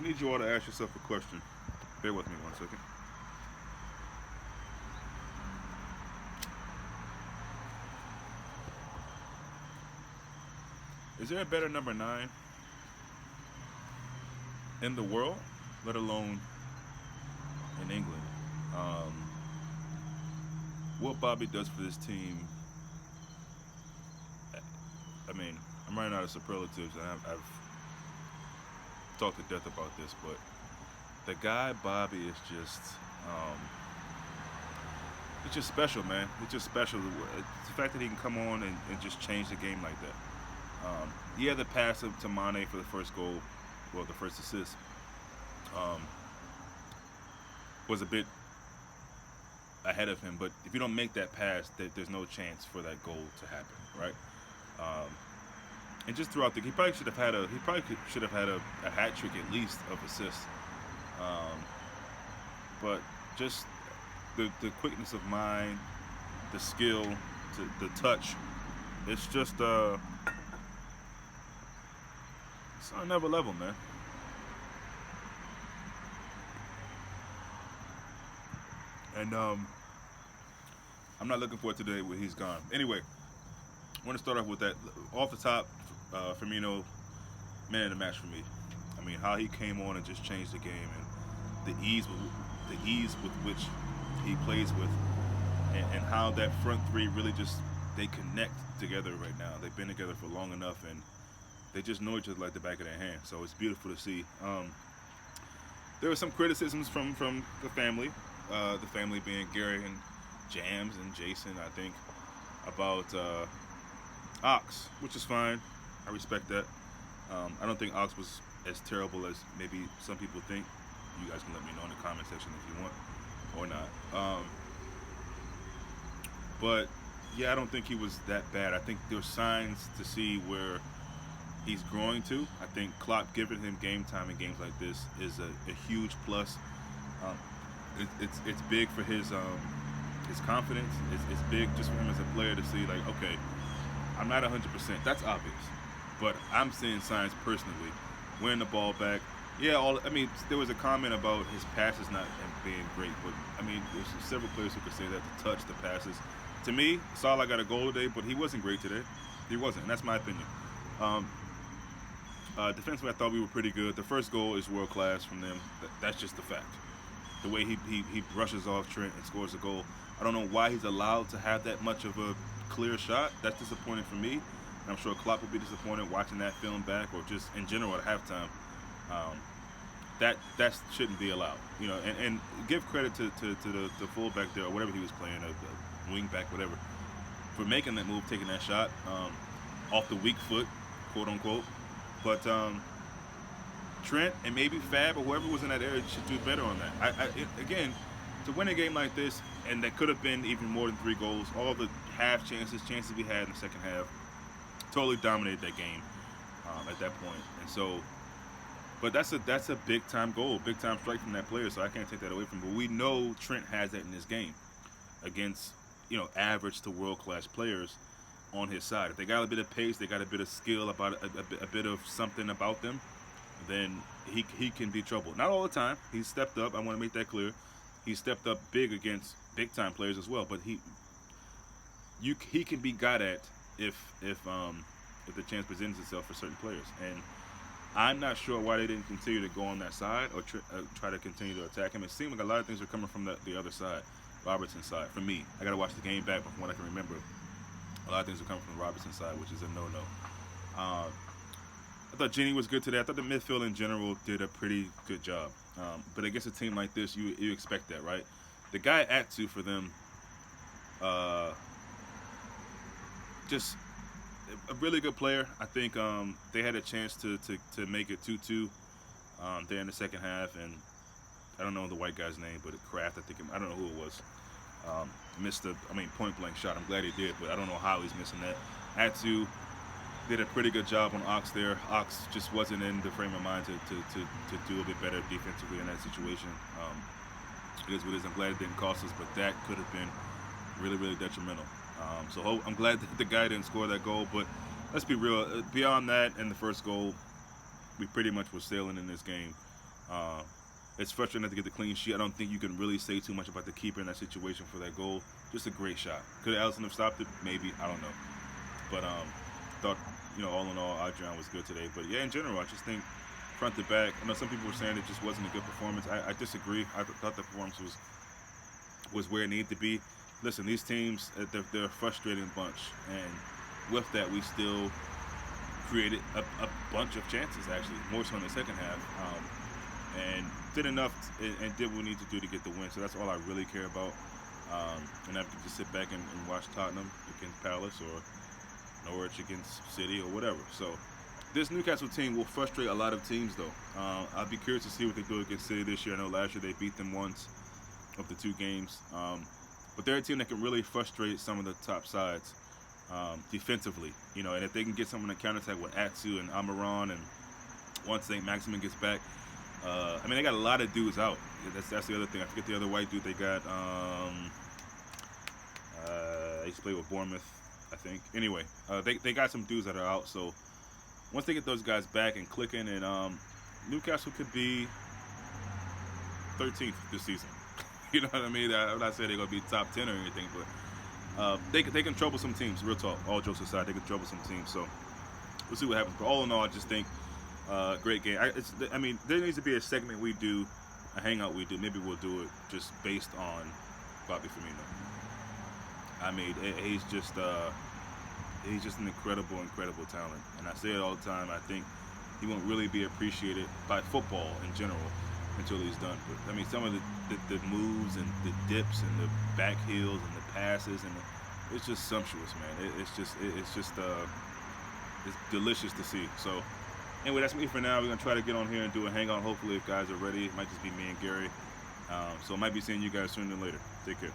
need you all to ask yourself a question. Bear with me 1 second. Is there a better number 9 in the world, let alone in England? Um, what Bobby does for this team, I mean, I'm running out of superlatives, and I've talked to death about this, but the guy Bobby is just, um, it's just special, man. It's just special. It's the fact that he can come on and just change the game like that. He had the pass up to Mane for the first goal, well, the first assist, um, was a bit ahead of him. But if you don't make that pass, there's no chance for that goal to happen, right? Um, and just throughout he probably should have had a hat trick at least of assists. Um, but just the quickness of mind, the skill, the touch, it's just it's on another level, man. And I'm not looking forward to the day when he's gone. Anyway, I want to start off with that. Off the top, Firmino, man of the match for me. I mean, how he came on and just changed the game, and the ease with which he plays with, and how that front three really just they connect together right now. They've been together for long enough, and they just know each other like the back of their hand. So it's beautiful to see. There were some criticisms from the family being Gary and Jams and Jason, I think, about Ox, which is fine. I respect that. I don't think Ox was as terrible as maybe some people think. You guys can let me know in the comment section if you want or not. But yeah, I don't think he was that bad. I think there's signs to see where he's growing to. I think Klopp giving him game time in games like this is a huge plus. It's big for his confidence. It's big just for him as a player to see, like, okay, I'm not 100%. That's obvious, but I'm seeing signs personally. Winning the ball back. Yeah, there was a comment about his passes not being great, but I mean, there's several players who could say that, the touch, the passes. To me, Salah got a goal today, but he wasn't great today. He wasn't, and that's my opinion. Defensively, I thought we were pretty good. The first goal is world class from them. That's just the fact. The way he brushes off Trent and scores a goal. I don't know why he's allowed to have that much of a clear shot. That's disappointing for me. And I'm sure Klopp will be disappointed watching that film back, or just in general at halftime. That shouldn't be allowed, you know. And give credit to the fullback there, or whatever he was playing, the wing back, whatever, for making that move, taking that shot off the weak foot, quote unquote. But Trent and maybe Fab or whoever was in that area should do better on that. Again, to win a game like this, and that could have been even more than 3 goals, all the chances we had in the second half, totally dominated that game at that point. And so, but that's a big time goal, big time strike from that player. So I can't take that away from him. But we know Trent has that in this game against, you know, average to world class players on his side. If they got a bit of pace, they got a bit of skill, about a bit of something about them, then he can be trouble. Not all the time. He's stepped up. I want to make that clear. He stepped up big against big time players as well. But he can be got at if the chance presents itself for certain players. And I'm not sure why they didn't continue to go on that side or try to continue to attack him. It seemed like a lot of things were coming from the other side, Robertson's side. For me, I got to watch the game back, but from what I can remember, a lot of things were coming from the Robertson side, which is a no-no. I thought Gini was good today. I thought the midfield in general did a pretty good job. But against a team like this, you expect that, right? The guy Atsu for them, just a really good player. I think they had a chance to make it 2-2 there in the second half, and I don't know the white guy's name, but Kraft, I don't know who it was. Missed point blank shot. I'm glad he did, but I don't know how he's missing that. Atsu did a pretty good job on Ox there. Ox just wasn't in the frame of mind to do a bit better defensively in that situation. It is what it is. I'm glad it didn't cost us, but that could have been really, really detrimental. So I'm glad that the guy didn't score that goal, but let's be real. Beyond that and the first goal, we pretty much were sailing in this game. Uh, it's frustrating not to get the clean sheet. I don't think you can really say too much about the keeper in that situation for that goal. Just a great shot. Could Allison have stopped it? Maybe. I don't know. But thought, all in all, Adrian was good today. But yeah, in general, I just think front to back. I know some people were saying it just wasn't a good performance. I disagree. I thought the performance was where it needed to be. Listen, these teams, they're a frustrating bunch, and with that, we still created a bunch of chances, actually, more so in the second half, and did enough and did what we need to do to get the win. So that's all I really care about. And I can just sit back and watch Tottenham against Palace or Norwich against City or whatever. So this Newcastle team will frustrate a lot of teams, though. I'll be curious to see what they do against City this year. I know last year they beat them once of the 2 games. But they're a team that can really frustrate some of the top sides defensively. And if they can get someone to counterattack with Atsu and Amaran, and once St. Maximin gets back, they got a lot of dudes out. That's the other thing. I forget the other white dude they got. He used to play with Bournemouth, I think. Anyway, they got some dudes that are out. So once they get those guys back and clicking, and Newcastle could be 13th this season. You know what I mean? I'm not saying they're going to be top 10 or anything, but they can trouble some teams, real talk. All jokes aside, they can trouble some teams. So we'll see what happens. But all in all, I just think great game. There needs to be a segment we do, a hangout we do. Maybe we'll do it just based on Bobby Firmino. He's just an incredible talent. And I say it all the time. I think he won't really be appreciated by football in general until he's done. But some of the moves and the dips and the back heels and the passes, and it's just sumptuous, man. It's delicious to see. So anyway, that's me for now. We're gonna try to get on here and do a hangout. Hopefully, if guys are ready, it might just be me and Gary. So I might be seeing you guys sooner than later. Take care.